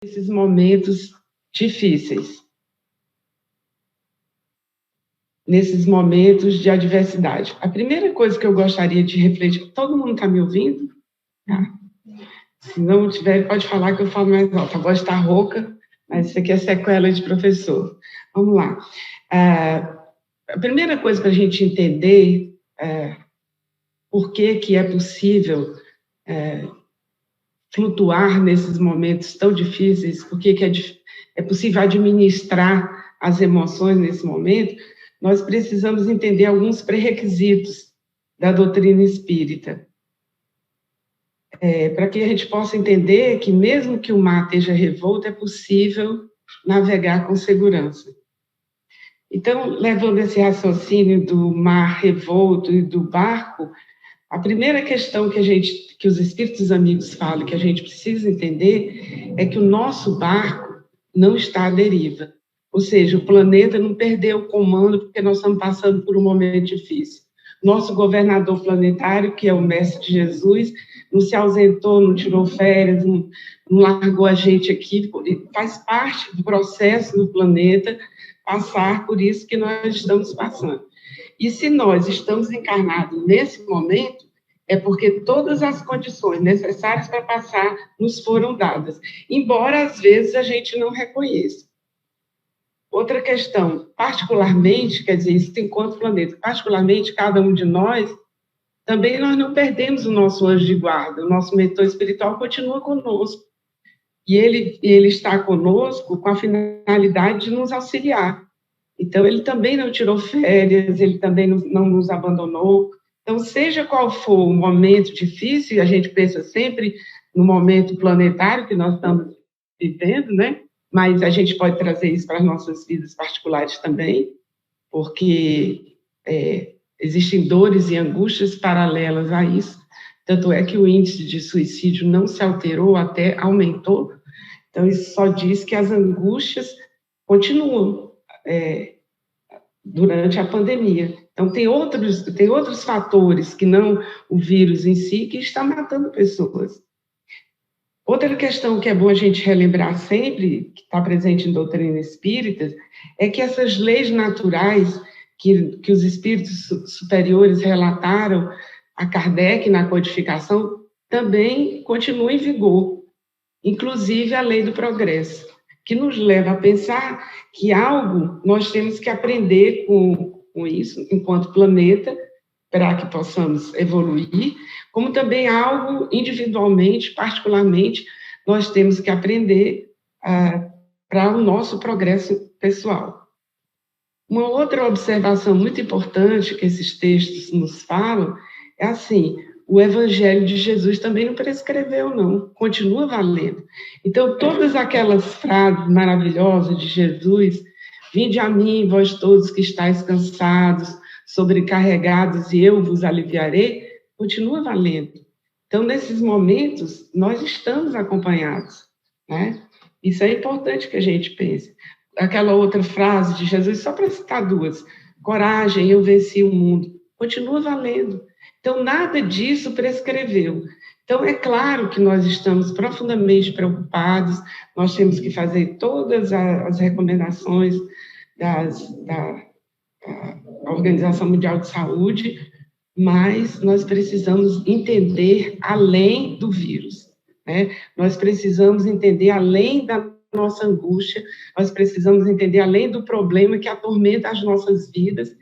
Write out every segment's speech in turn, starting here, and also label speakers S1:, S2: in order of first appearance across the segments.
S1: esses momentos difíceis, nesses momentos de adversidade. A primeira coisa que eu gostaria de refletir, todo mundo está me ouvindo? Tá. Se não tiver, pode falar que eu falo mais alto. A voz está rouca, mas isso aqui é sequela de professor. Vamos lá. A primeira coisa para a gente entender por que é possível flutuar nesses momentos tão difíceis, por que é possível administrar as emoções nesse momento, nós precisamos entender alguns pré-requisitos da doutrina espírita. Para que a gente possa entender que, mesmo que o mar esteja revolto, é possível navegar com segurança. Então, levando esse raciocínio do mar revolto e do barco, a primeira questão que os espíritos amigos falam, que a gente precisa entender, é que o nosso barco não está à deriva. Ou seja, o planeta não perdeu o comando porque nós estamos passando por um momento difícil. Nosso governador planetário, que é o Mestre Jesus, não se ausentou, não tirou férias, não largou a gente aqui, faz parte do processo do planeta passar por isso que nós estamos passando. E se nós estamos encarnados nesse momento, é porque todas as condições necessárias para passar nos foram dadas, embora às vezes a gente não reconheça. Outra questão, particularmente, quer dizer, isso enquanto planeta, particularmente cada um de nós, também nós não perdemos o nosso anjo de guarda, o nosso mentor espiritual continua conosco. E ele está conosco com a finalidade de nos auxiliar. Então, ele também não tirou férias, ele também não nos abandonou. Então, seja qual for o momento difícil, a gente pensa sempre no momento planetário que nós estamos vivendo, né? Mas a gente pode trazer isso para as nossas vidas particulares também, porque existem dores e angústias paralelas a isso. Tanto é que o índice de suicídio não se alterou, até aumentou. Então, isso só diz que as angústias continuam durante a pandemia. Então, tem outros fatores que não o vírus em si, que está matando pessoas. Outra questão que é bom a gente relembrar sempre, que está presente em doutrina espírita, é que essas leis naturais que os espíritos superiores relataram a Kardec na codificação, também continuam em vigor, inclusive a lei do progresso, que nos leva a pensar que algo nós temos que aprender com isso, enquanto planeta, para que possamos evoluir, como também algo individualmente, particularmente, nós temos que aprender para o nosso progresso pessoal. Uma outra observação muito importante que esses textos nos falam é assim: o Evangelho de Jesus também não prescreveu, não, continua valendo. Então, todas aquelas frases maravilhosas de Jesus, vinde a mim, vós todos que estáis cansados, sobrecarregados, e eu vos aliviarei, continua valendo. Então, nesses momentos, nós estamos acompanhados, né? Isso é importante que a gente pense. Aquela outra frase de Jesus, só para citar duas: coragem, eu venci o mundo, continua valendo. Então, nada disso prescreveu. Então, é claro que nós estamos profundamente preocupados, nós temos que fazer todas as recomendações da Organização Mundial de Saúde, mas nós precisamos entender além do vírus, né? Nós precisamos entender além da nossa angústia, nós precisamos entender além do problema que atormenta as nossas vidas.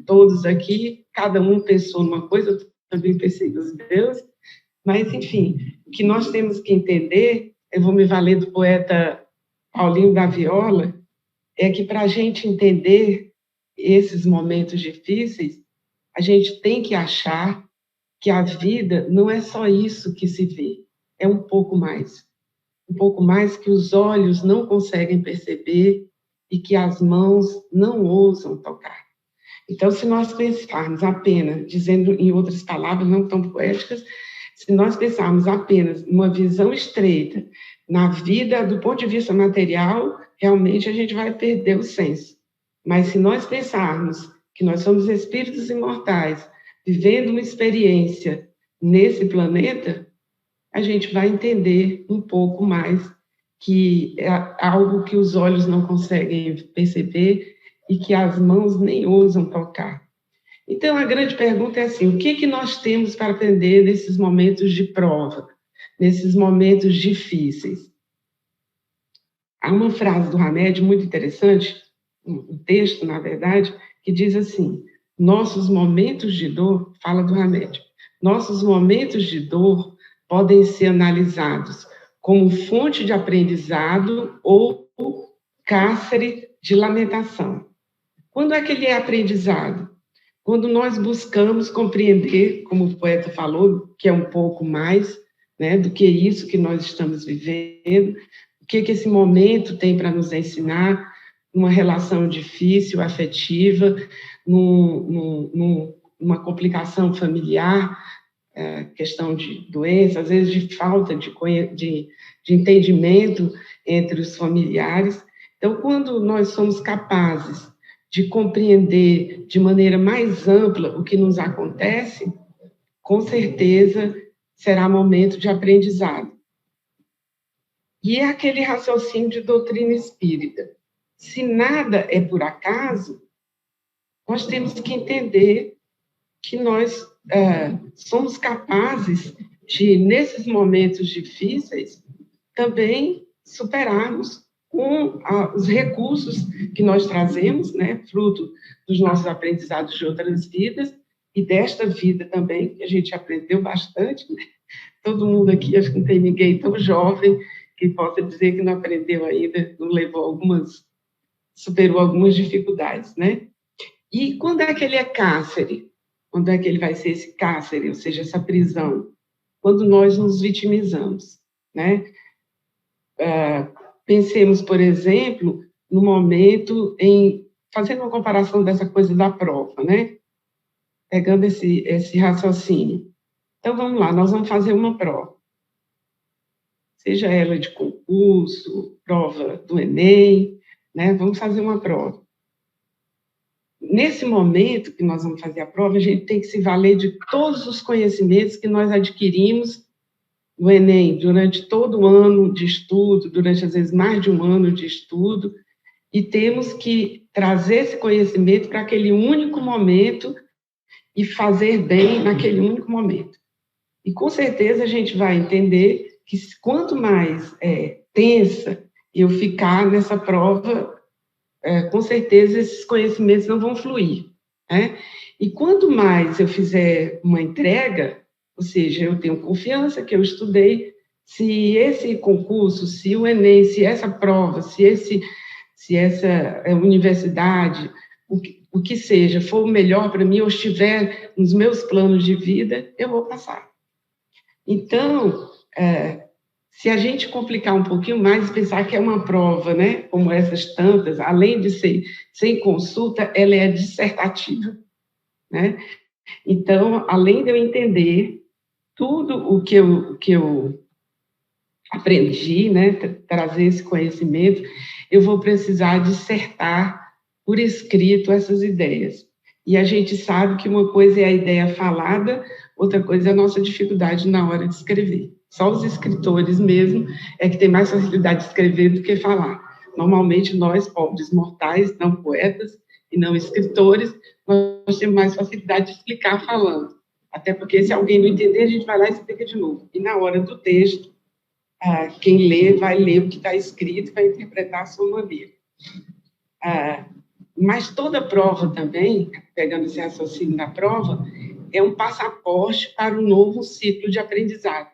S1: Todos aqui, cada um pensou numa coisa, eu também pensei nos meus, mas, enfim, o que nós temos que entender, eu vou me valer do poeta Paulinho da Viola, é que para a gente entender esses momentos difíceis, a gente tem que achar que a vida não é só isso que se vê, é um pouco mais que os olhos não conseguem perceber e que as mãos não ousam tocar. Então, se nós pensarmos apenas, dizendo em outras palavras não tão poéticas, se nós pensarmos apenas numa visão estreita, na vida do ponto de vista material, realmente a gente vai perder o senso. Mas se nós pensarmos que nós somos espíritos imortais, vivendo uma experiência nesse planeta, a gente vai entender um pouco mais que é algo que os olhos não conseguem perceber e que as mãos nem ousam tocar. Então, a grande pergunta é assim, o que nós temos para aprender nesses momentos de prova, nesses momentos difíceis? Há uma frase do Hamed muito interessante, um texto, na verdade, que diz assim, nossos momentos de dor, fala do Hamed, nossos momentos de dor podem ser analisados como fonte de aprendizado ou cárcere de lamentação. Quando é que ele é aprendizado? Quando nós buscamos compreender, como o poeta falou, que é um pouco mais, né, do que isso que nós estamos vivendo, o que esse momento tem para nos ensinar, uma relação difícil, afetiva, numa complicação familiar, questão de doença, às vezes de falta de entendimento entre os familiares. Então, quando nós somos capazes de compreender de maneira mais ampla o que nos acontece, com certeza será momento de aprendizado. E é aquele raciocínio de doutrina espírita. Se nada é por acaso, nós temos que entender que nós somos capazes de, nesses momentos difíceis, também superarmos com os recursos que nós trazemos, né, fruto dos nossos aprendizados de outras vidas, e desta vida também, que a gente aprendeu bastante, né? Todo mundo aqui, acho que não tem ninguém tão jovem que possa dizer que não aprendeu ainda, não superou algumas dificuldades, né? E quando é que ele é cárcere? Quando é que ele vai ser esse cárcere, ou seja, essa prisão? Quando nós nos vitimizamos, né? Pensemos, por exemplo, no momento fazendo uma comparação dessa coisa da prova, né? Pegando esse raciocínio. Então, vamos lá, nós vamos fazer uma prova. Seja ela de concurso, prova do Enem, né? Vamos fazer uma prova. Nesse momento que nós vamos fazer a prova, a gente tem que se valer de todos os conhecimentos que nós adquirimos no Enem, durante todo o ano de estudo, durante, às vezes, mais de um ano de estudo, e temos que trazer esse conhecimento para aquele único momento e fazer bem naquele único momento. E, com certeza, a gente vai entender que quanto mais tensa eu ficar nessa prova, com certeza esses conhecimentos não vão fluir, né? E quanto mais eu fizer uma entrega, ou seja, eu tenho confiança que eu estudei, se esse concurso, se o Enem, se essa prova, se essa universidade, o que seja, for o melhor para mim, ou estiver nos meus planos de vida, eu vou passar. Então, se a gente complicar um pouquinho mais e pensar que é uma prova, né, como essas tantas, além de ser sem consulta, ela é dissertativa, né? Então, além de eu entender tudo o que eu aprendi, né, trazer esse conhecimento, eu vou precisar dissertar por escrito essas ideias. E a gente sabe que uma coisa é a ideia falada, outra coisa é a nossa dificuldade na hora de escrever. Só os escritores mesmo é que têm mais facilidade de escrever do que falar. Normalmente, nós, pobres mortais, não poetas e não escritores, nós temos mais facilidade de explicar falando. Até porque, se alguém não entender, a gente vai lá e explica de novo. E na hora do texto, quem lê vai ler o que está escrito e vai interpretar a sua maneira. Mas toda prova também, pegando esse raciocínio da prova, é um passaporte para um novo ciclo de aprendizado.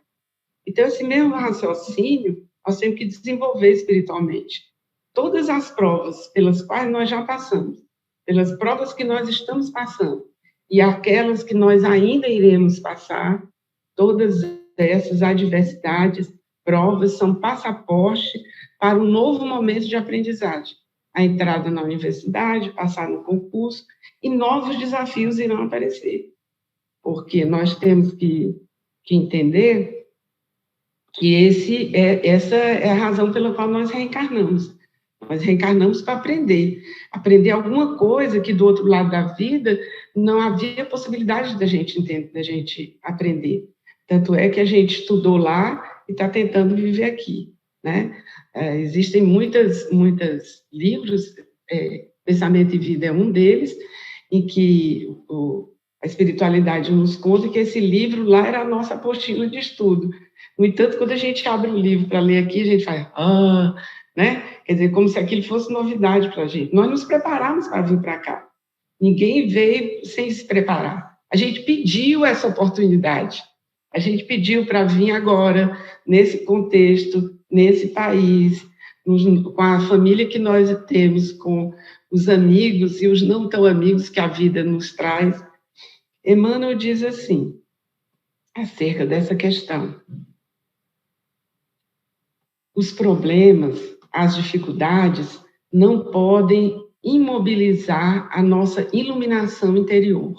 S1: Então, esse mesmo raciocínio, nós temos que desenvolver espiritualmente. Todas as provas pelas quais nós já passamos, pelas provas que nós estamos passando, e aquelas que nós ainda iremos passar, todas essas adversidades, provas, são passaporte para um novo momento de aprendizagem. A entrada na universidade, passar no concurso, e novos desafios irão aparecer. Porque nós temos que entender que essa é a razão pela qual nós reencarnamos. Nós reencarnamos para aprender alguma coisa que do outro lado da vida não havia possibilidade da gente entender, da gente aprender. Tanto é que a gente estudou lá e está tentando viver aqui. né? Existem muitos livros, Pensamento e Vida é um deles, em que a espiritualidade nos conta que esse livro lá era a nossa apostila de estudo. No entanto, quando a gente abre o livro para ler aqui, a gente faz, né? Quer dizer, como se aquilo fosse novidade para a gente. Nós nos preparamos para vir para cá. Ninguém veio sem se preparar. A gente pediu essa oportunidade. A gente pediu para vir agora, nesse contexto, nesse país, com a família que nós temos, com os amigos e os não tão amigos que a vida nos traz. Emmanuel diz assim, acerca dessa questão: os problemas, as dificuldades não podem imobilizar a nossa iluminação interior,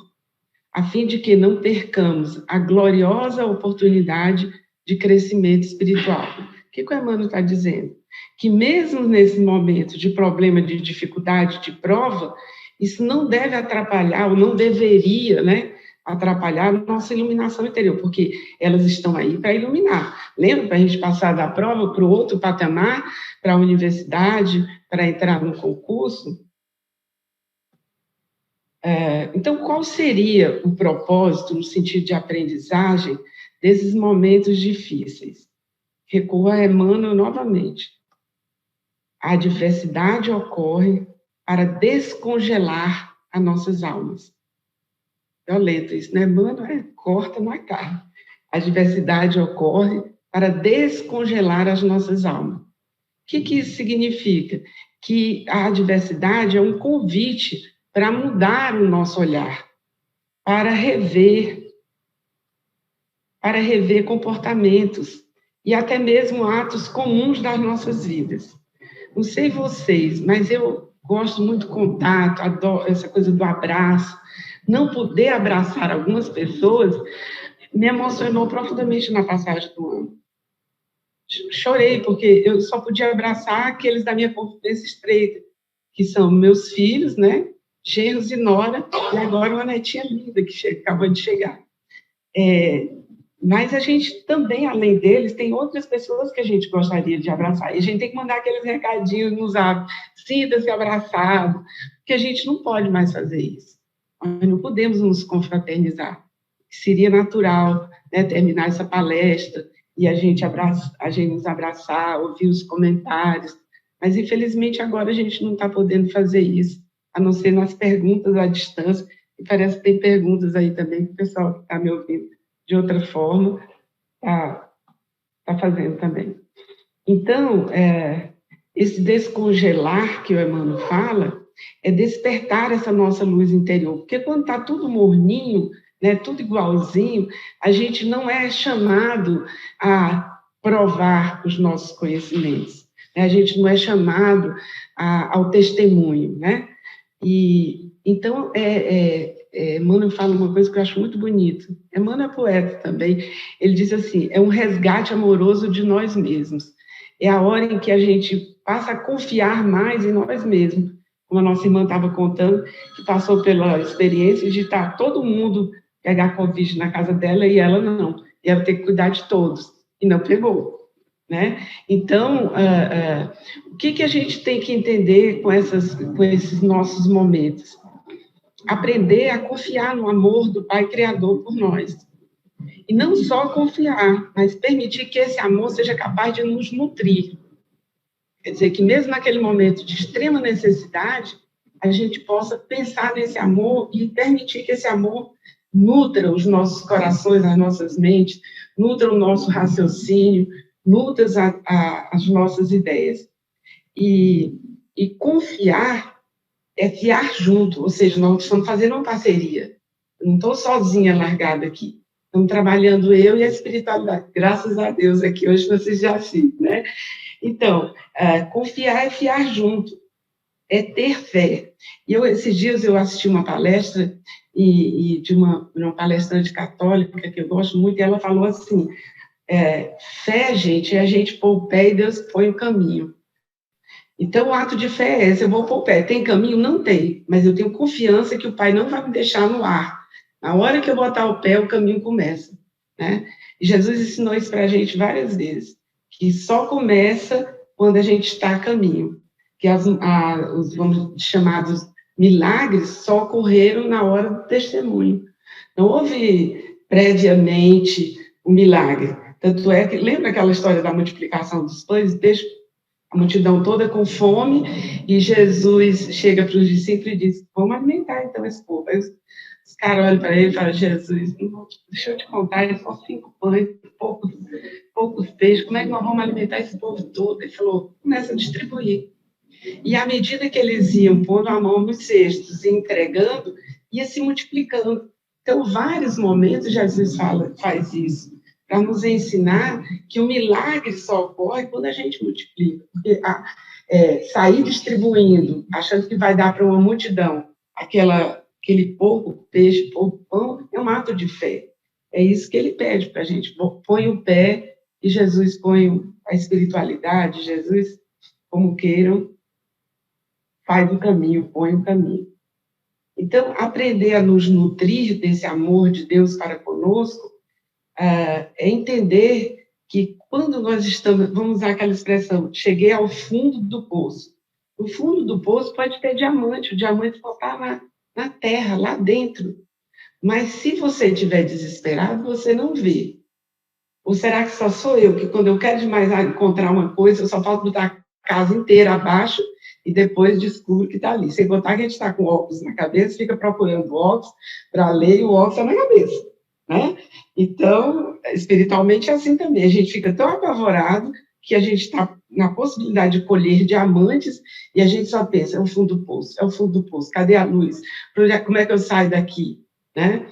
S1: a fim de que não percamos a gloriosa oportunidade de crescimento espiritual. O que o Emmanuel está dizendo? Que mesmo nesse momento de problema, de dificuldade, de prova, isso não deve atrapalhar, ou não deveria, né, atrapalhar a nossa iluminação interior, porque elas estão aí para iluminar. Lembra, para a gente passar da prova para o outro patamar, para a universidade, para entrar no concurso? Então, qual seria o propósito, no sentido de aprendizagem, desses momentos difíceis? Recorro a Emmanuel novamente. A adversidade ocorre para descongelar as nossas almas. Violento isso, né? Emmanuel corta na carne. A adversidade ocorre para descongelar as nossas almas. O que isso significa? Que a adversidade é um convite para mudar o nosso olhar, para rever comportamentos e até mesmo atos comuns das nossas vidas. Não sei vocês, mas eu gosto muito do contato, adoro essa coisa do abraço. Não poder abraçar algumas pessoas me emocionou profundamente na passagem do ano. Chorei, porque eu só podia abraçar aqueles da minha confidência estreita, que são meus filhos, né? Genros e nora, e agora uma netinha linda que acabou de chegar. Mas a gente também, além deles, tem outras pessoas que a gente gostaria de abraçar. E a gente tem que mandar aqueles recadinhos nos atos, sinta-se abraçado, porque a gente não pode mais fazer isso. Nós não podemos nos confraternizar. Seria natural, né, terminar essa palestra e a gente nos abraçar, ouvir os comentários, mas infelizmente agora a gente não está podendo fazer isso, a não ser nas perguntas à distância, e parece que tem perguntas aí também que o pessoal que está me ouvindo de outra forma está fazendo também. Então, esse descongelar que o Emmanuel fala é despertar essa nossa luz interior, porque quando está tudo morninho, né, tudo igualzinho, a gente não é chamado a provar os nossos conhecimentos, né? A gente não é chamado ao testemunho, né? E então Emmanuel fala uma coisa que eu acho muito bonito. Emmanuel é poeta também. Ele diz assim: é um resgate amoroso de nós mesmos. É a hora em que a gente passa a confiar mais em nós mesmos. Como a nossa irmã estava contando, que passou pela experiência de estar todo mundo pegar Covid na casa dela e ela não. E ela ter que cuidar de todos. E não pegou, né? Então, o que a gente tem que entender com esses nossos momentos? Aprender a confiar no amor do Pai Criador por nós. E não só confiar, mas permitir que esse amor seja capaz de nos nutrir. Quer dizer, que mesmo naquele momento de extrema necessidade, a gente possa pensar nesse amor e permitir que esse amor nutra os nossos corações, as nossas mentes, nutra o nosso raciocínio, nutra as nossas ideias. E confiar é fiar junto, ou seja, nós estamos fazendo uma parceria. Eu não estou sozinha largada aqui. Estamos trabalhando eu e a espiritualidade. Graças a Deus aqui hoje vocês já viram, né? Então, confiar é fiar junto, é ter fé. E esses dias eu assisti uma palestra de uma palestrante católica que eu gosto muito, e ela falou assim: fé, gente, é a gente pôr o pé e Deus põe o caminho. Então, o ato de fé é esse: eu vou pôr o pé. Tem caminho? Não tem, mas eu tenho confiança que o Pai não vai me deixar no ar. Na hora que eu botar o pé, o caminho começa, né? E Jesus ensinou isso para a gente várias vezes, que só começa quando a gente está a caminho, que os vamos, chamados milagres só ocorreram na hora do testemunho. Não houve previamente o milagre. Tanto é que, lembra aquela história da multiplicação dos pães e peixes? A multidão toda com fome, e Jesus chega para os discípulos e diz: vamos alimentar então esse povo. Aí os caras olham para ele e falam: Jesus, deixa eu te contar, é só 5 pães, poucos peixes, como é que nós vamos alimentar esse povo todo? Ele falou: começa a distribuir. E à medida que eles iam pondo a mão nos cestos e entregando, ia se multiplicando. Então, vários momentos Jesus faz isso, para nos ensinar que o milagre só ocorre quando a gente multiplica. Porque sair distribuindo, achando que vai dar para uma multidão aquele pouco peixe, pouco pão, é um ato de fé. É isso que ele pede para a gente. Põe o pé, e Jesus põe a espiritualidade, Jesus, como queiram, faz o caminho, põe o caminho. Então, aprender a nos nutrir desse amor de Deus para conosco é entender que quando nós estamos, vamos usar aquela expressão, cheguei ao fundo do poço. O fundo do poço pode ter diamante, o diamante pode estar na terra, lá dentro. Mas se você estiver desesperado, você não vê. Ou será que só sou eu, que quando eu quero demais encontrar uma coisa, eu só falta botar a casa inteira abaixo e depois descubro que está ali. Sem contar que a gente está com óculos na cabeça, fica procurando óculos para ler e o óculos está na cabeça, né? Então, espiritualmente é assim também. A gente fica tão apavorado que a gente está na possibilidade de colher diamantes e a gente só pensa: é o fundo do poço, é o fundo do poço, cadê a luz? Como é que eu saio daqui, né?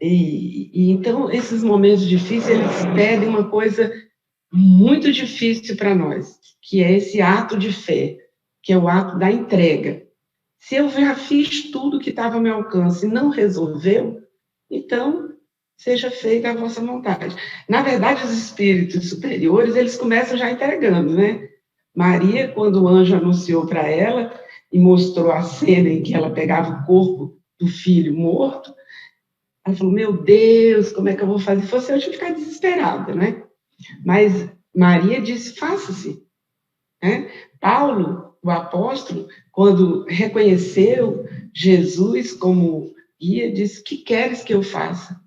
S1: E então, esses momentos difíceis, eles pedem uma coisa muito difícil para nós, que é esse ato de fé, que é o ato da entrega. Se eu já fiz tudo que estava ao meu alcance e não resolveu, então, seja feita a vossa vontade. Na verdade, os espíritos superiores, eles começam já entregando, né? Maria, quando o anjo anunciou para ela e mostrou a cena em que ela pegava o corpo do filho morto, ela falou: meu Deus, como é que eu vou fazer? Se fosse eu, tinha que ficar desesperada, né? Mas Maria disse: faça-se. Né? Paulo, o apóstolo, quando reconheceu Jesus como guia, disse: que queres que eu faça?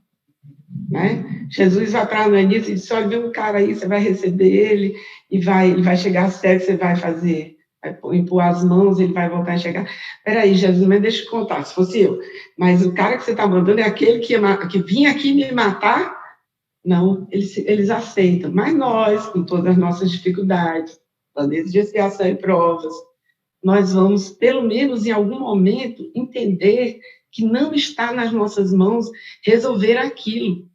S1: Né? Jesus vai para Ananias e disse: olha, vem um cara aí, você vai receber ele, e ele vai chegar certo, você vai fazer, vai impor as mãos, ele vai voltar a chegar. Peraí, Jesus, mas deixa eu te contar, se fosse eu, mas o cara que você está mandando é aquele que vinha aqui me matar? Não, eles aceitam, mas nós, com todas as nossas dificuldades, planejos de expiação e provas, nós vamos, pelo menos em algum momento, entender que não está nas nossas mãos resolver aquilo.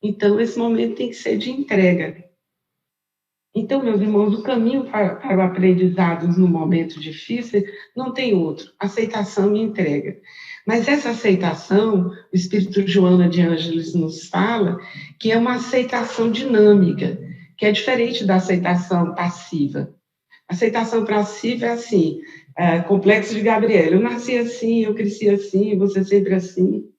S1: Então, esse momento tem que ser de entrega. Então, meus irmãos, o caminho para o aprendizado no momento difícil não tem outro: aceitação e entrega. Mas essa aceitação, o Espírito Joana de Ângeles nos fala que é uma aceitação dinâmica, que é diferente da aceitação passiva. A aceitação passiva é assim, complexo de Gabriel: eu nasci assim, eu cresci assim, você sempre assim.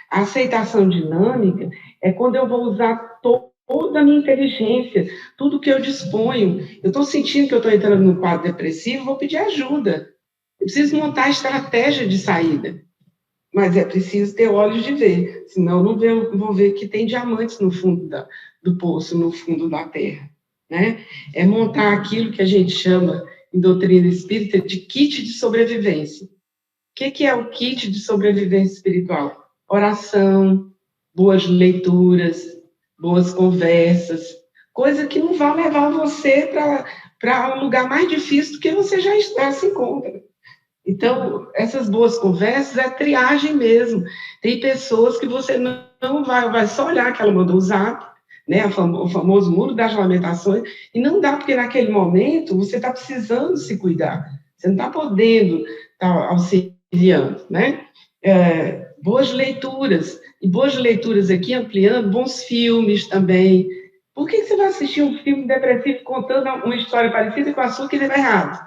S1: A aceitação dinâmica é quando eu vou usar toda a minha inteligência, tudo que eu disponho. Eu estou sentindo que eu estou entrando num quadro depressivo, vou pedir ajuda. Eu preciso montar a estratégia de saída. Mas é preciso ter olhos de ver, senão não vou ver que tem diamantes no fundo do poço, no fundo da terra. Né? É montar aquilo que a gente chama, em doutrina espírita, de kit de sobrevivência. O que é o kit de sobrevivência espiritual? Oração, boas leituras, boas conversas, coisa que não vai levar você para um lugar mais difícil do que você já se encontra. Então, essas boas conversas é triagem mesmo. Tem pessoas que você não vai só olhar que ela mandou o zap, né, o famoso muro das lamentações, e não dá, porque naquele momento você está precisando se cuidar, você não está podendo estar auxiliando, né? Boas leituras, e boas leituras aqui ampliando, bons filmes também. Por que você vai assistir um filme depressivo contando uma história parecida com a sua que deu errado?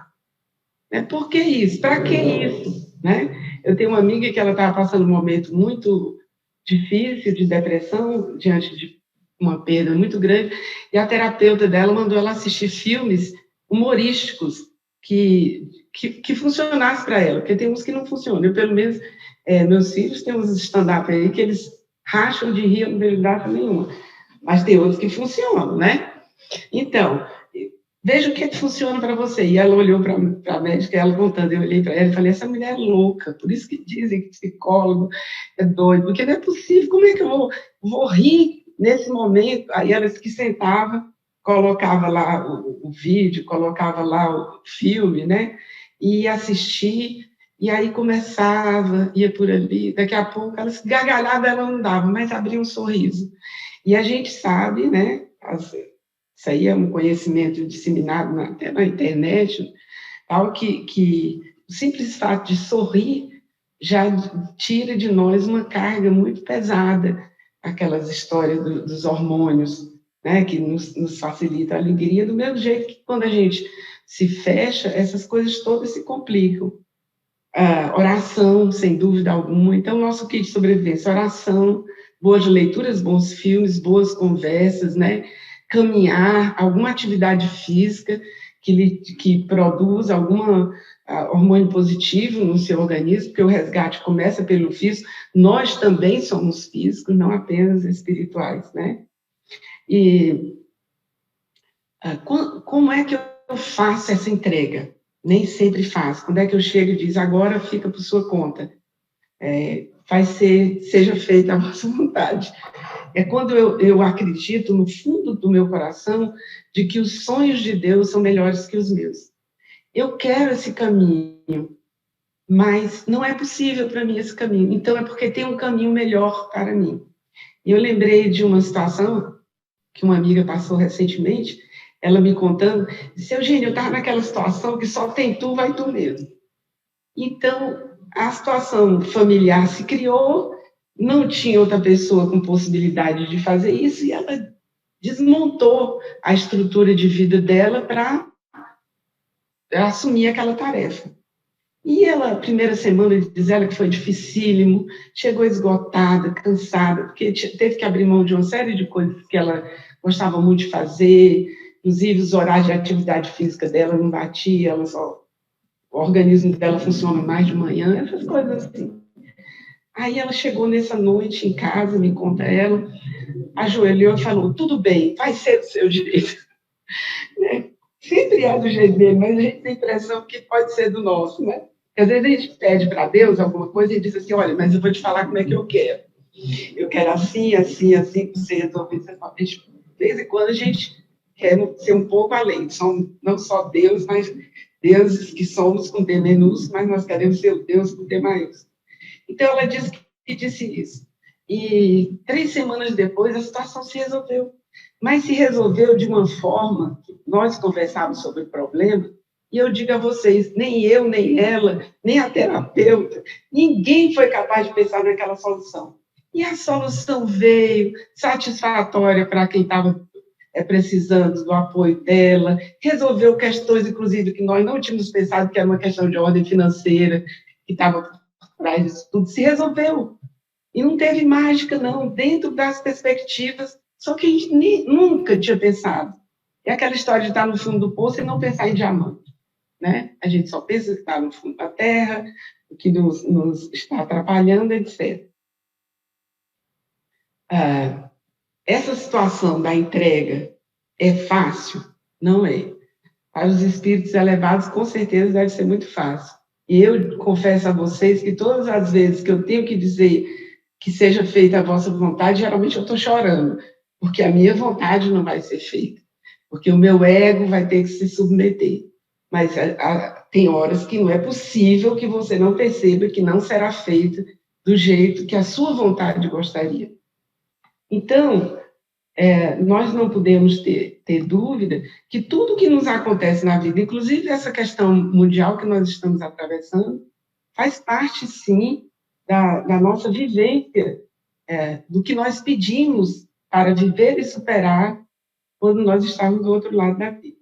S1: Por que isso? Para que isso? Né? Eu tenho uma amiga que ela estava passando um momento muito difícil de depressão diante uma perda muito grande, e a terapeuta dela mandou ela assistir filmes humorísticos que funcionassem para ela, porque tem uns que não funcionam. Eu, pelo menos, meus filhos têm uns stand-up aí que eles racham de rir, não vejo graça nenhuma, mas tem outros que funcionam, né? Então, veja o que funciona para você. E ela olhou para a médica, ela contando, eu olhei para ela e falei, essa mulher é louca, por isso que dizem que psicólogo é doido, porque não é possível, como é que eu vou rir nesse momento? Aí ela disse que sentava, colocava lá o vídeo, colocava lá o filme, né? E ia assistir, e aí começava, ia por ali, daqui a pouco, ela se gargalhava, ela não dava, mas abria um sorriso. E a gente sabe, né? Isso aí é um conhecimento disseminado até na internet, tal, que o simples fato de sorrir já tira de nós uma carga muito pesada, aquelas histórias dos hormônios, né, que nos facilita a alegria, do mesmo jeito que quando a gente se fecha, essas coisas todas se complicam. Oração, sem dúvida alguma. Então, nosso kit de sobrevivência, oração, boas leituras, bons filmes, boas conversas, né? Caminhar, alguma atividade física que produz algum hormônio positivo no seu organismo, porque o resgate começa pelo físico. Nós também somos físicos, não apenas espirituais, né? E como é que eu faço essa entrega? Nem sempre faço. Quando é que eu chego e diz, agora fica por sua conta? Seja feita a vossa vontade. É quando eu acredito, no fundo do meu coração, de que os sonhos de Deus são melhores que os meus. Eu quero esse caminho, mas não é possível para mim esse caminho. Então, é porque tem um caminho melhor para mim. E eu lembrei de uma situação que uma amiga passou recentemente, ela me contando, disse, Eugênia, eu estava naquela situação que só tem tu, vai tu mesmo. Então, a situação familiar se criou, não tinha outra pessoa com possibilidade de fazer isso, e ela desmontou a estrutura de vida dela para assumir aquela tarefa. E ela, a primeira semana, diz ela que foi dificílimo, chegou esgotada, cansada, porque teve que abrir mão de uma série de coisas que ela gostava muito de fazer, inclusive os horários de atividade física dela não batia, o organismo dela funciona mais de manhã, essas coisas assim. Aí ela chegou nessa noite em casa, me conta ela, ajoelhou e falou, tudo bem, vai ser do seu jeito. Né? Sempre é do jeito dele, mas a gente tem a impressão que pode ser do nosso, né? Às vezes a gente pede para Deus alguma coisa e diz assim, olha, mas eu vou te falar como é que eu quero. Eu quero assim, assim, assim, para você resolver. De vez em quando a gente quer ser um pouco além. Não só Deus, mas deuses que somos com D minúsculo, mas nós queremos ser o Deus com D maiúsculo. Então, ela disse isso. E 3 semanas depois, a situação se resolveu. Mas se resolveu de uma forma que nós conversávamos sobre o problema, e eu digo a vocês, nem eu, nem ela, nem a terapeuta, ninguém foi capaz de pensar naquela solução. E a solução veio satisfatória para quem estava precisando do apoio dela, resolveu questões, inclusive, que nós não tínhamos pensado que era uma questão de ordem financeira, que estava por trás disso tudo, se resolveu. E não teve mágica, não, dentro das perspectivas, só que a gente nunca tinha pensado. É aquela história de estar no fundo do poço e não pensar em diamante. Né? A gente só pensa que está no fundo da terra, o que nos está atrapalhando, etc. Essa situação da entrega é fácil? Não é. Para os espíritos elevados, com certeza, deve ser muito fácil. E eu confesso a vocês que todas as vezes que eu tenho que dizer que seja feita a vossa vontade, geralmente eu estou chorando, porque a minha vontade não vai ser feita, porque o meu ego vai ter que se submeter. Mas tem horas que não é possível que você não perceba que não será feita do jeito que a sua vontade gostaria. Então, nós não podemos ter dúvida que tudo que nos acontece na vida, inclusive essa questão mundial que nós estamos atravessando, faz parte, sim, da nossa vivência, do que nós pedimos para viver e superar quando nós estamos do outro lado da vida.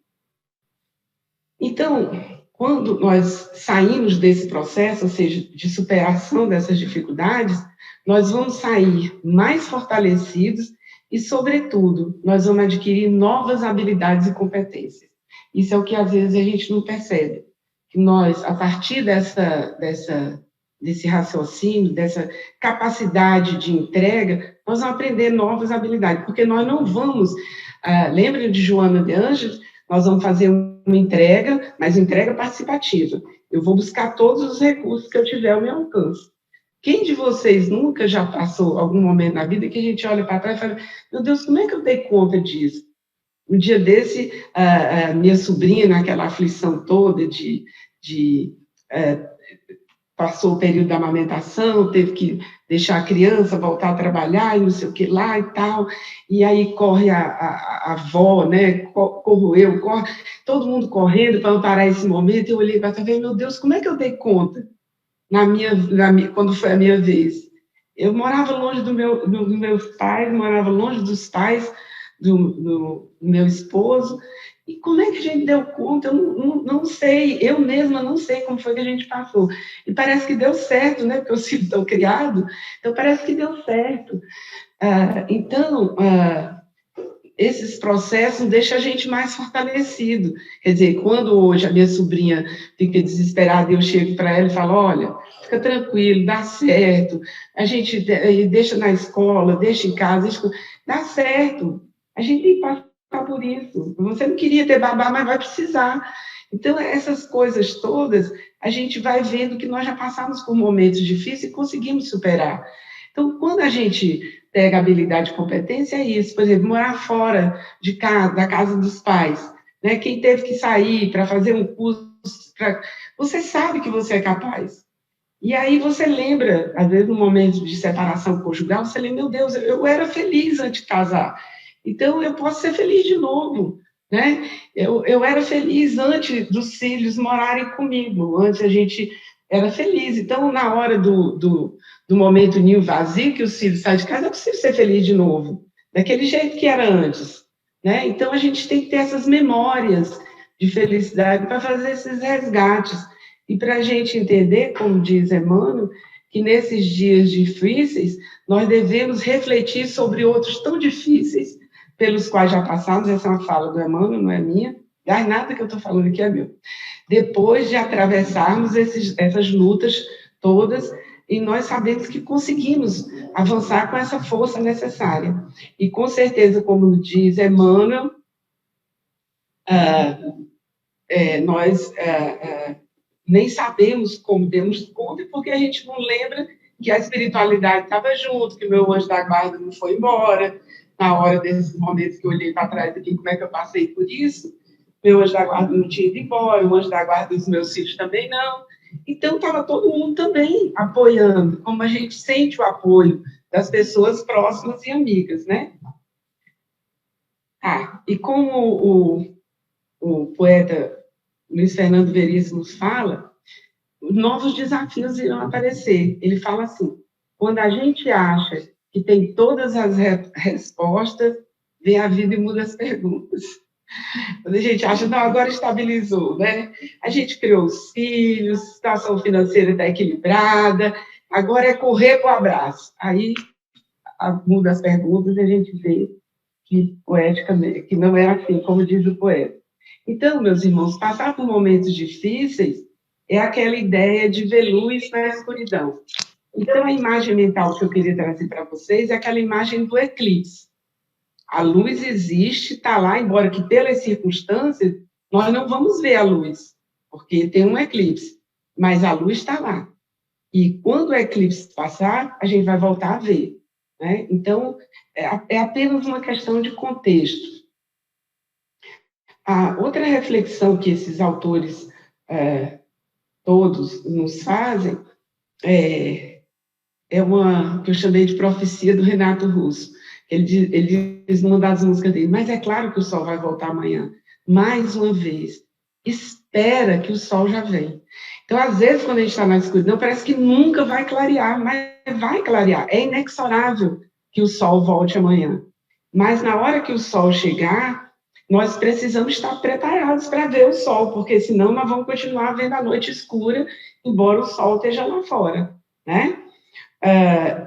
S1: Então, quando nós saímos desse processo, ou seja, de superação dessas dificuldades, nós vamos sair mais fortalecidos e, sobretudo, nós vamos adquirir novas habilidades e competências. Isso é o que, às vezes, a gente não percebe. Que nós, a partir desse raciocínio, dessa capacidade de entrega, nós vamos aprender novas habilidades, porque nós não vamos... lembra de Joana de Ângeles? Nós vamos fazer uma entrega, mas entrega participativa. Eu vou buscar todos os recursos que eu tiver ao meu alcance. Quem de vocês nunca já passou algum momento na vida que a gente olha para trás e fala, meu Deus, como é que eu dei conta disso? Um dia desse, minha sobrinha, naquela aflição toda passou o período da amamentação, teve que deixar a criança voltar a trabalhar e não sei o que lá e tal, e aí corre a avó, né, corro eu, corre, todo mundo correndo para amparar esse momento, eu olhei para trás e falei, meu Deus, como é que eu dei conta quando foi a minha vez? Eu morava longe dos meus pais, morava longe dos pais do meu esposo, e como é que a gente deu conta? Eu não sei, eu mesma não sei como foi que a gente passou. E parece que deu certo, né? Porque os filhos estão criados, então parece que deu certo. Esses processos deixam a gente mais fortalecido. Quer dizer, quando hoje a minha sobrinha fica desesperada e eu chego para ela e falo, olha, fica tranquilo, dá certo, a gente deixa na escola, deixa em casa, dá certo. A gente tem que passar por isso. Você não queria ter babá, mas vai precisar. Então, essas coisas todas, a gente vai vendo que nós já passamos por momentos difíceis e conseguimos superar. Então, quando a gente pega habilidade e competência, é isso. Por exemplo, morar fora de casa, da casa dos pais. Né? Quem teve que sair para fazer um curso, você sabe que você é capaz. E aí você lembra, às vezes, no momento de separação conjugal, você lembra, meu Deus, eu era feliz antes de casar. Então, eu posso ser feliz de novo, né? Eu era feliz antes dos filhos morarem comigo, antes a gente era feliz. Então, na hora do momento ninho vazio, que os filhos saem de casa, é possível ser feliz de novo, daquele jeito que era antes, né? Então, a gente tem que ter essas memórias de felicidade para fazer esses resgates. E para a gente entender, como diz Emmanuel, que nesses dias difíceis, nós devemos refletir sobre outros tão difíceis pelos quais já passamos, essa é uma fala do Emmanuel, não é minha, nada que eu estou falando aqui é meu. Depois de atravessarmos essas lutas todas, e nós sabemos que conseguimos avançar com essa força necessária. E com certeza, como diz Emmanuel, nós nem sabemos como demos conta, porque a gente não lembra que a espiritualidade estava junto, que meu anjo da guarda não foi embora, na hora desses momentos que eu olhei para trás aqui, como é que eu passei por isso, meu anjo da guarda não tinha ido embora, o anjo da guarda dos meus filhos também não, então estava todo mundo também apoiando, como a gente sente o apoio das pessoas próximas e amigas, né? E como o poeta Luiz Fernando Veríssimo nos fala, novos desafios irão aparecer. Ele fala assim, quando a gente acha que tem todas as respostas, vem a vida e muda as perguntas. Quando a gente acha, não, agora estabilizou, né? A gente criou os filhos, a situação financeira está equilibrada, agora é correr para o abraço. Aí muda as perguntas e a gente vê que poéticamente, que não é assim, como diz o poeta. Então, meus irmãos, passar por momentos difíceis é aquela ideia de ver luz na escuridão. Então, a imagem mental que eu queria trazer para vocês é aquela imagem do eclipse. A luz existe, está lá, embora que pelas circunstâncias nós não vamos ver a luz, porque tem um eclipse, mas a luz está lá. E quando o eclipse passar, a gente vai voltar a ver. Né? Então, é apenas uma questão de contexto. A outra reflexão que esses autores todos nos fazem é uma que eu chamei de profecia do Renato Russo. Ele diz numa das músicas dele, mas é claro que o sol vai voltar amanhã. Mais uma vez, espera que o sol já vem. Então, às vezes, quando a gente está na escuridão, parece que nunca vai clarear, mas vai clarear. É inexorável que o sol volte amanhã. Mas na hora que o sol chegar, nós precisamos estar preparados para ver o sol, porque senão nós vamos continuar vendo a noite escura, embora o sol esteja lá fora, né?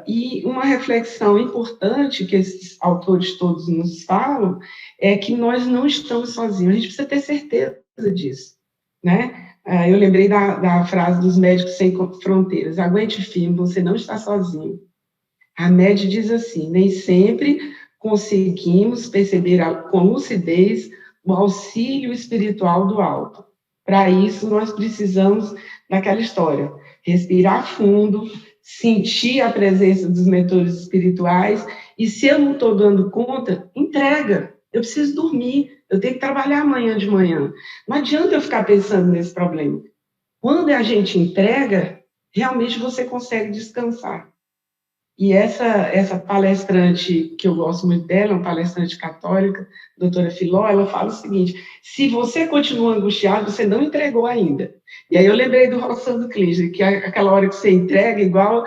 S1: E uma reflexão importante que esses autores todos nos falam é que nós não estamos sozinhos, a gente precisa ter certeza disso, né? Eu lembrei da frase dos Médicos Sem Fronteiras: aguente firme, você não está sozinho. A MED diz assim: nem sempre conseguimos perceber com lucidez o auxílio espiritual do alto. Para isso, nós precisamos daquela história: respirar fundo, sentir a presença dos mentores espirituais, e se eu não estou dando conta, entrega. Eu preciso dormir, eu tenho que trabalhar amanhã de manhã. Não adianta eu ficar pensando nesse problema. Quando a gente entrega, realmente você consegue descansar. E essa palestrante, que eu gosto muito dela, uma palestrante católica, doutora Filó, ela fala o seguinte: se você continua angustiado, você não entregou ainda. E aí eu lembrei do Rossandro Klinger, que é aquela hora que você entrega, igual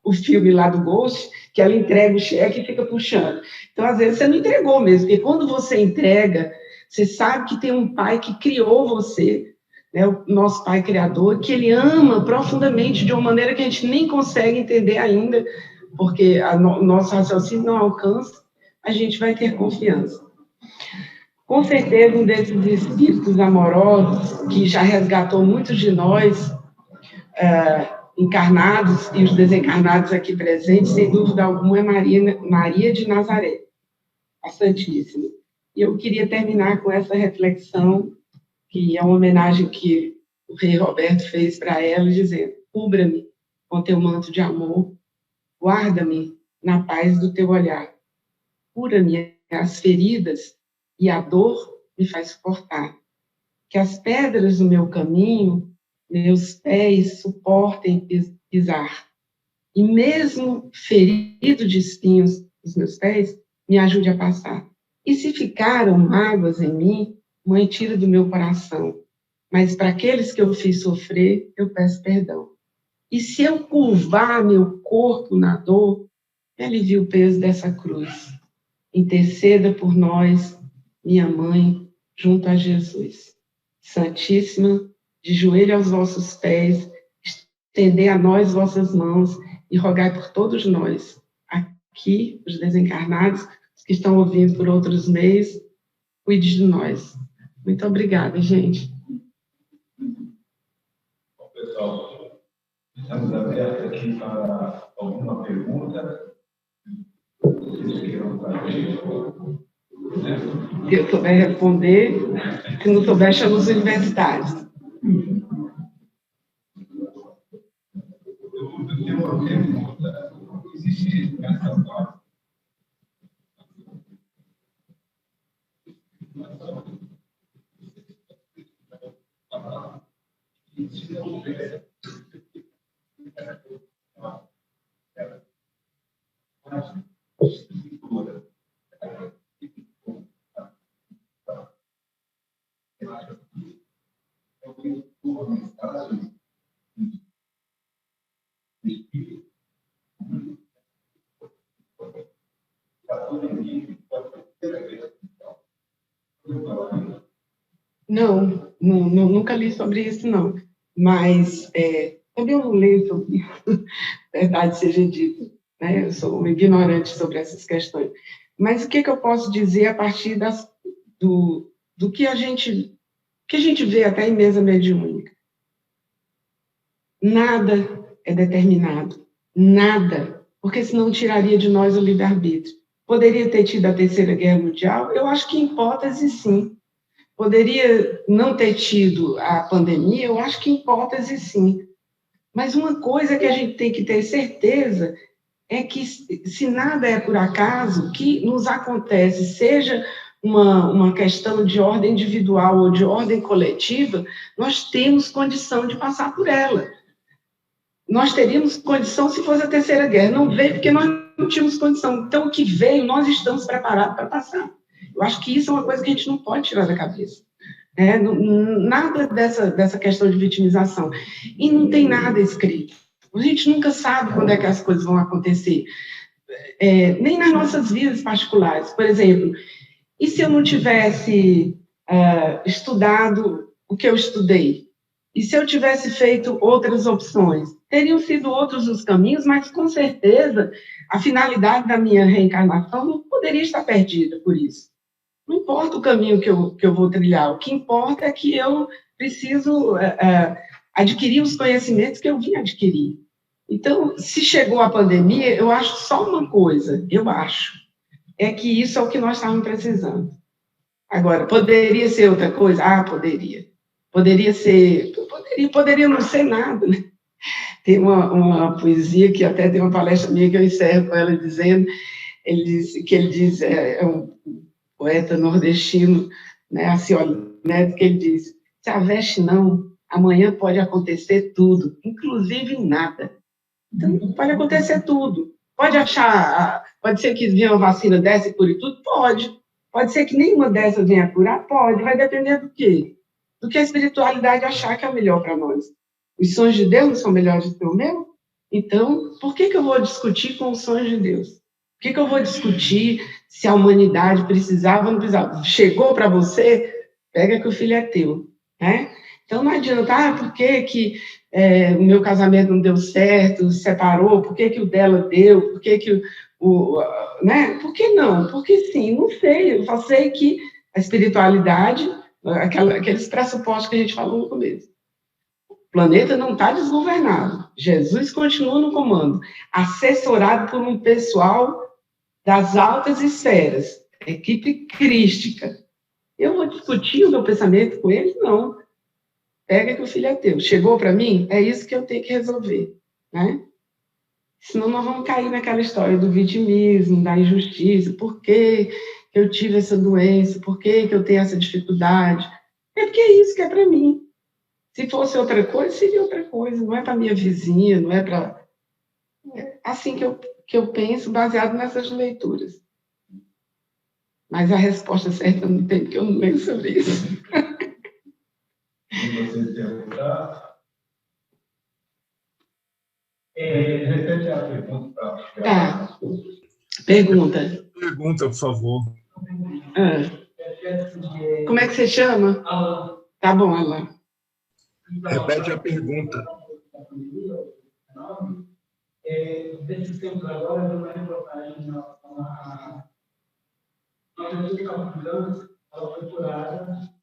S1: o filme lá do Ghost, que ela entrega o cheque e fica puxando. Então, às vezes, você não entregou mesmo, porque quando você entrega, você sabe que tem um pai que criou você, né, o nosso pai criador, que ele ama profundamente de uma maneira que a gente nem consegue entender ainda, porque o nosso raciocínio não alcança, a gente vai ter confiança. Com certeza, um desses espíritos amorosos, que já resgatou muitos de nós, encarnados e os desencarnados aqui presentes, sem dúvida alguma, é Maria de Nazaré, a Santíssima. E eu queria terminar com essa reflexão, que é uma homenagem que o rei Roberto fez para ela, dizendo: cubra-me com teu manto de amor, guarda-me na paz do teu olhar, cura-me as feridas e a dor me faz suportar. Que as pedras do meu caminho, meus pés suportem pisar. E mesmo ferido de espinhos os meus pés, me ajude a passar. E se ficaram mágoas em mim, mãe, tira do meu coração. Mas para aqueles que eu fiz sofrer, eu peço perdão. E se eu curvar meu corpo na dor, alivie o peso dessa cruz. Interceda por nós, minha mãe, junto a Jesus. Santíssima, de joelho aos vossos pés, estendei a nós vossas mãos e rogai por todos nós, aqui, os desencarnados, os que estão ouvindo por outros meios, cuide de nós. Muito obrigada, gente.
S2: Bom, pessoal, estamos abertos aqui para alguma pergunta. Vocês queiram fazer?
S1: Se eu souber responder, se não souber, chama os universitários.
S2: Eu tenho uma pergunta. Existe essa parte?
S1: Não, nunca li sobre isso, não. Mas também eu não leio sobre verdade seja dita, né? Eu sou um ignorante sobre essas questões. Mas o que eu posso dizer a partir do que a gente vê até em mesa mediúnica? Nada é determinado, nada, porque senão tiraria de nós o livre-arbítrio. Poderia ter tido a Terceira Guerra Mundial? Eu acho que em hipótese, sim. Poderia não ter tido a pandemia? Eu acho que em hipótese, sim. Mas uma coisa que a gente tem que ter certeza é que, se nada é por acaso, que nos acontece, seja uma questão de ordem individual ou de ordem coletiva, nós temos condição de passar por ela. Nós teríamos condição se fosse a Terceira Guerra. Não veio porque nós não tínhamos condição. Então, o que veio, nós estamos preparados para passar. Eu acho que isso é uma coisa que a gente não pode tirar da cabeça. Nada dessa questão de vitimização. E não tem nada escrito. A gente nunca sabe quando é que as coisas vão acontecer. Nem nas nossas vidas particulares. Por exemplo, e se eu não tivesse estudado o que eu estudei? E se eu tivesse feito outras opções? Teriam sido outros os caminhos, mas com certeza a finalidade da minha reencarnação não poderia estar perdida por isso. Não importa o caminho que eu vou trilhar, o que importa é que eu preciso adquirir os conhecimentos que eu vim adquirir. Então, se chegou a pandemia, eu acho só uma coisa, é que isso é o que nós estávamos precisando. Agora, poderia ser outra coisa? Ah, poderia. Poderia ser, poderia não ser nada, né? Tem uma poesia que até tem uma palestra minha que eu encerro com ela dizendo, ele diz, é um poeta nordestino, né, assim, olha, né, que ele diz, se a veste não, amanhã pode acontecer tudo, inclusive nada. Então, pode acontecer tudo. Pode ser que venha uma vacina dessa e cure tudo? Pode. Pode ser que nenhuma dessas venha curar? Pode. Vai depender do quê? Do que a espiritualidade achar que é o melhor para nós. Os sonhos de Deus não são melhores do que o meu? Então, por que eu vou discutir com os sonhos de Deus? Por que eu vou discutir se a humanidade precisava ou não precisava? Chegou para você, pega que o filho é teu, né? Então, não adianta, por que o meu casamento não deu certo, se separou, por que o dela deu, por que né? Por que não? Porque sim, não sei, eu só sei que a espiritualidade, aqueles pressupostos que a gente falou no começo. O planeta não está desgovernado, Jesus continua no comando, assessorado por um pessoal das altas esferas, equipe crística. Eu vou discutir o meu pensamento com eles? Não. Pega que o filho é teu. Chegou para mim? É isso que eu tenho que resolver, né? Senão nós vamos cair naquela história do vitimismo, da injustiça. Por que eu tive essa doença? Por que eu tenho essa dificuldade? É porque é isso que é para mim. Se fosse outra coisa, seria outra coisa. Não é para minha vizinha, não é para... É assim que eu penso, baseado nessas leituras. Mas a resposta certa eu não tenho, porque eu não leio sobre isso.
S2: Você perguntar. Repete a pergunta.
S1: Tá. Pergunta.
S3: Pergunta, por favor.
S1: Como é que você chama? Tá bom, Alan.
S3: Repete a pergunta.
S2: Desses tempos agora, uma reportagem em relação a uma pessoa ambulante, ela foi curada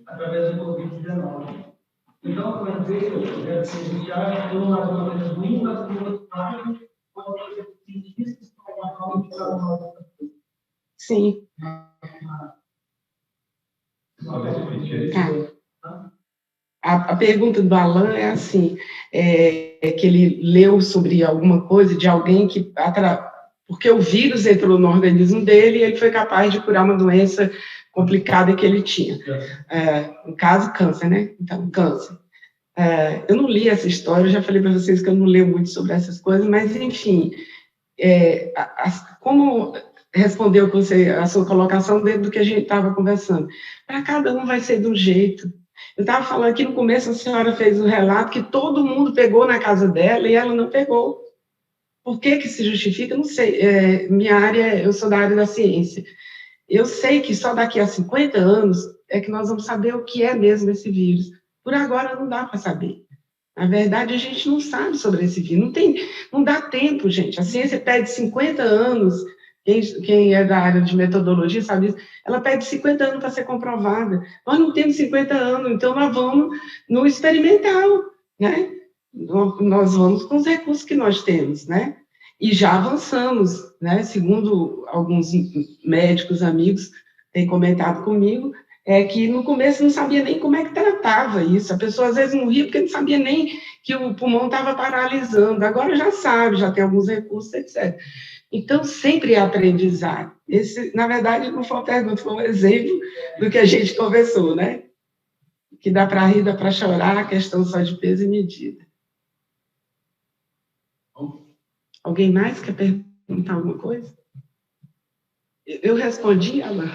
S2: através do Covid-19. Então, por exemplo, deve ser já por um lado uma coisa ruim, mas por outro lado, pode ser cientistas que uma forma de salvar.
S1: Sim. A pergunta do Alan é assim, que ele leu sobre alguma coisa de alguém que, porque o vírus entrou no organismo dele e ele foi capaz de curar uma doença complicada que ele tinha. No caso, câncer, né? Então, câncer. Eu não li essa história, eu já falei para vocês que eu não leio muito sobre essas coisas, mas, enfim, como respondeu você a sua colocação dentro do que a gente estava conversando, para cada um vai ser de um jeito. Eu estava falando aqui no começo, a senhora fez um relato que todo mundo pegou na casa dela e ela não pegou. Por que se justifica? Não sei. Minha área, eu sou da área da ciência. Eu sei que só daqui a 50 anos é que nós vamos saber o que é mesmo esse vírus. Por agora não dá para saber. Na verdade, a gente não sabe sobre esse vírus. Não dá tempo, gente. A ciência pede 50 anos. Quem é da área de metodologia sabe isso. Ela pede 50 anos para ser comprovada. Nós não temos 50 anos, então nós vamos no experimental, né? Nós vamos com os recursos que nós temos, né? E já avançamos, né? Segundo alguns médicos amigos têm comentado comigo, que no começo não sabia nem como é que tratava isso. A pessoa às vezes morria porque não sabia nem que o pulmão estava paralisando. Agora já sabe, já tem alguns recursos, etc. Então, sempre é aprendizado. Esse, na verdade, não foi uma pergunta, foi um exemplo do que a gente conversou, né? Que dá para rir, dá para chorar, a questão só de peso e medida. Alguém mais quer perguntar alguma coisa? Eu respondi, Alan.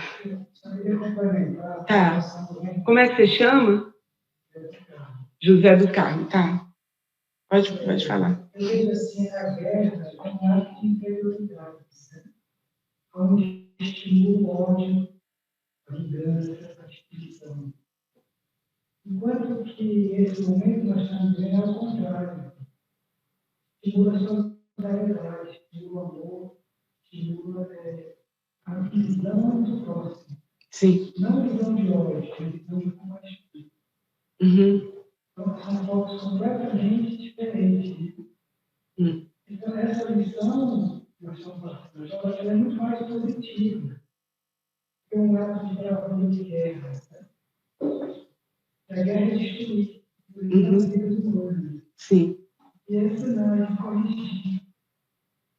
S1: Tá. Como é que você chama? José do Carmo, tá. Pode falar.
S2: Como estimula o ódio, a vingança, a instituição. Enquanto que esse momento nós estamos vivendo é o contrário. Estimula a solidariedade, estimula o amor, estimula a visão do próximo.
S1: Sim.
S2: Não visão de ódio, mas visão de compaixão. Então, são focos completamente diferentes. Então, essa lição que nós estamos passando, ela é muito mais positiva que um ato de bravura de guerra. A guerra é destruir.
S1: Sim.
S2: E é ensinar a corrigir.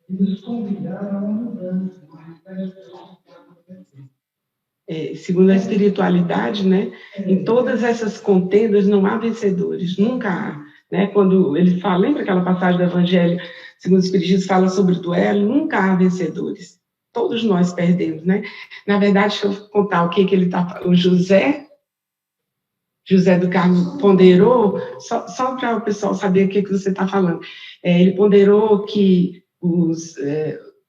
S2: E nos convidar a uma mudança.
S1: Segundo a espiritualidade, né, em todas essas contendas não há vencedores, nunca há. Né? Quando ele fala, lembra aquela passagem do Evangelho, segundo o Espiritismo, fala sobre o duelo, nunca há vencedores. Todos nós perdemos, né? Na verdade, deixa eu contar o que ele está falando. O José do Carmo ponderou, só para o pessoal saber o que você está falando. Ele ponderou que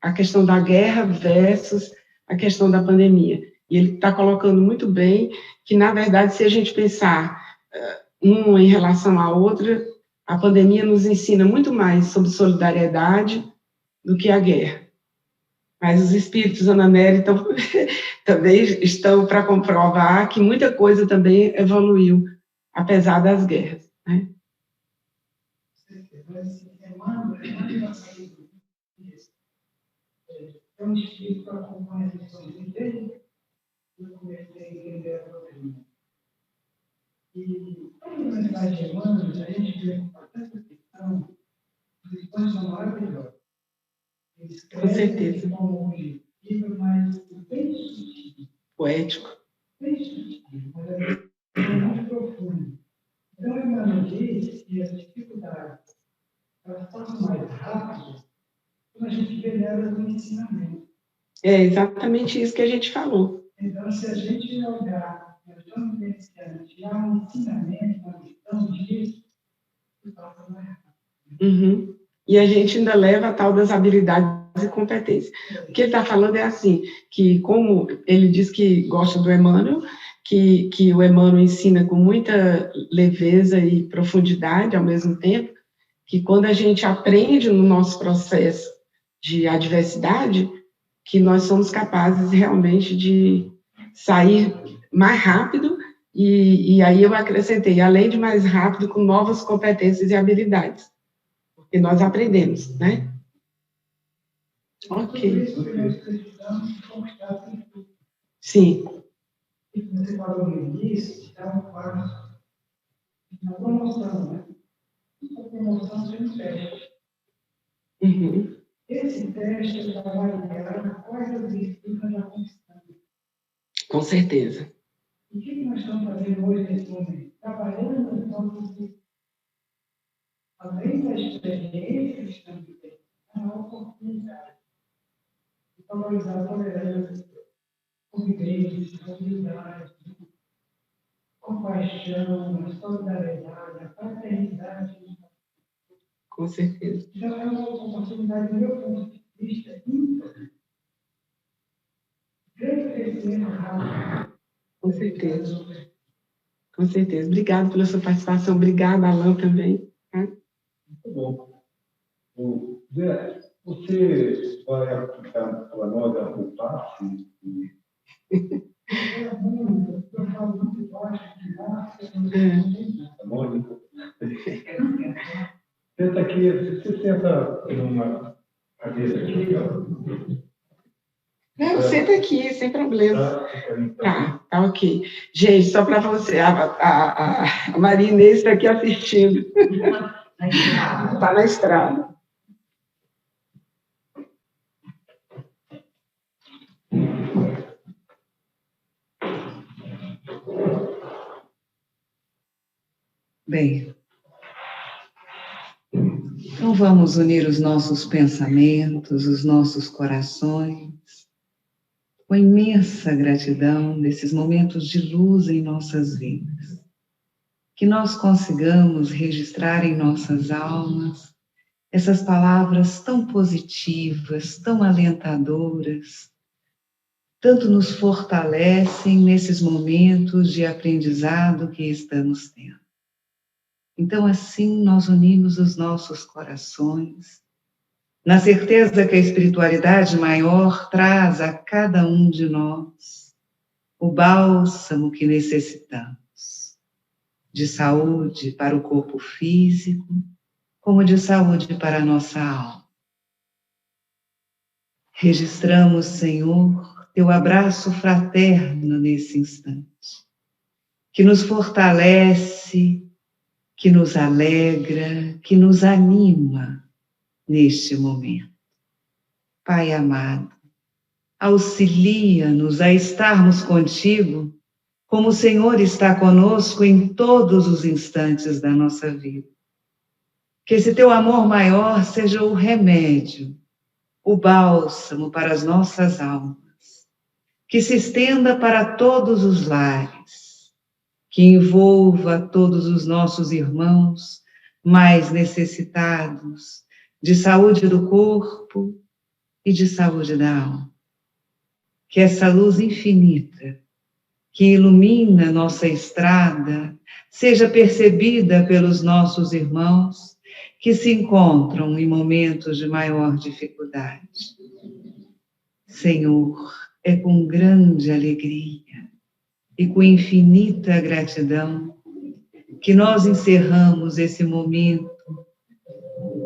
S1: a questão da guerra versus a questão da pandemia. E ele está colocando muito bem que, na verdade, se a gente pensar uma em relação à outra, a pandemia nos ensina muito mais sobre solidariedade do que a guerra. Mas os espíritos, Ana Nery, também estão para comprovar que muita coisa também evoluiu, apesar das guerras. Né?
S2: É um espírito que acompanha as lições dele. Eu comecei a entender a doutrina. E toda a mensagem de Emmanuel, a gente vê com bastante atenção, os lições são maravilhosas.
S1: Com certeza.
S2: Mas bem sutil.
S1: Poético.
S2: Bem sutil, mas é muito profundo. Então, Emmanuel diz que as dificuldades elas passam mais rápido quando a gente vê nelas um ensinamento. É
S1: exatamente isso que a gente falou.
S2: Então, se a gente olhar, nós estamos vivenciando, tirar um ensinamento, uma lição disso, passa mais rápido.
S1: E a gente ainda leva a tal das habilidades e competências. O que ele está falando é assim, que como ele diz que gosta do Emmanuel, que o Emmanuel ensina com muita leveza e profundidade ao mesmo tempo, que quando a gente aprende no nosso processo de adversidade, que nós somos capazes realmente de sair mais rápido, e aí eu acrescentei, além de mais rápido, com novas competências e habilidades. Porque nós aprendemos, né? Ok. Sim.
S2: Você falou no início, dá um passo na promoção, né? A promoção é um teste. Esse teste vai avaliar quais as virtudes nós já conquistamos.
S1: Com certeza.
S2: E o que nós estamos fazendo hoje nesse momento? Trabalhando nas nossas virtudes. Além da experiência que estamos tendo, há uma oportunidade de valorizar a tolerância, convivência, a humildade, compaixão, a solidariedade, a fraternidade.
S1: Com certeza.
S2: Então, é uma oportunidade, do meu ponto de vista, ímpar. Grande crescimento rápido.
S1: Com certeza. Com certeza. Obrigada pela sua participação. Obrigada, Alain, também.
S4: Muito bom. Zé, você vai aplicar para nós a passe?
S2: Eu falo muito baixo, de baixo,
S4: Mônica. Senta aqui, você senta numa cadeira aqui, ó.
S1: Não, senta aqui, sem problema. Tá ok. Gente, só para você, a Maria Inês está aqui assistindo. Está na estrada.
S5: Bem, então vamos unir os nossos pensamentos, os nossos corações, com imensa gratidão desses momentos de luz em nossas vidas. Que nós consigamos registrar em nossas almas essas palavras tão positivas, tão alentadoras, tanto nos fortalecem nesses momentos de aprendizado que estamos tendo. Então, assim, nós unimos os nossos corações, na certeza que a espiritualidade maior traz a cada um de nós o bálsamo que necessitamos, de saúde para o corpo físico, como de saúde para a nossa alma. Registramos, Senhor, teu abraço fraterno nesse instante, que nos fortalece, que nos alegra, que nos anima neste momento. Pai amado, auxilia-nos a estarmos contigo, como o Senhor está conosco em todos os instantes da nossa vida. Que esse teu amor maior seja o remédio, o bálsamo para as nossas almas, que se estenda para todos os lares, que envolva todos os nossos irmãos mais necessitados de saúde do corpo e de saúde da alma. Que essa luz infinita que ilumina nossa estrada seja percebida pelos nossos irmãos que se encontram em momentos de maior dificuldade. Senhor, é com grande alegria e com infinita gratidão que nós encerramos esse momento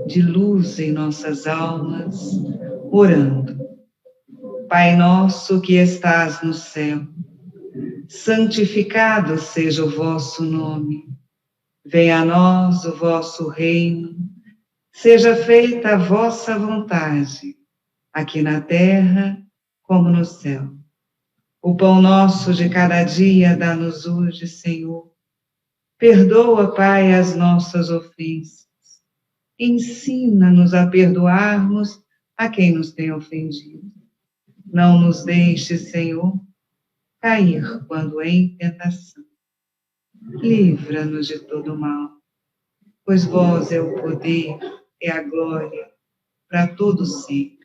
S5: de luz em nossas almas, orando. Pai nosso que estás no céu, santificado seja o vosso nome. Venha a nós o vosso reino, seja feita a vossa vontade, aqui na terra como no céu. O pão nosso de cada dia dá-nos hoje, Senhor. Perdoa, Pai, as nossas ofensas. Ensina-nos a perdoarmos a quem nos tem ofendido. Não nos deixes, Senhor, cair quando em tentação. Livra-nos de todo mal, pois vós é o poder e a glória para todo sempre.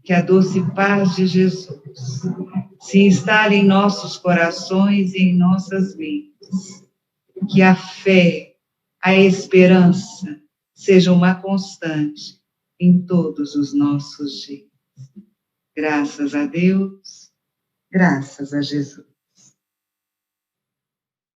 S5: Que a doce paz de Jesus se instale em nossos corações e em nossas mentes. Que a fé, a esperança seja uma constante em todos os nossos dias. Graças a Deus, graças a Jesus.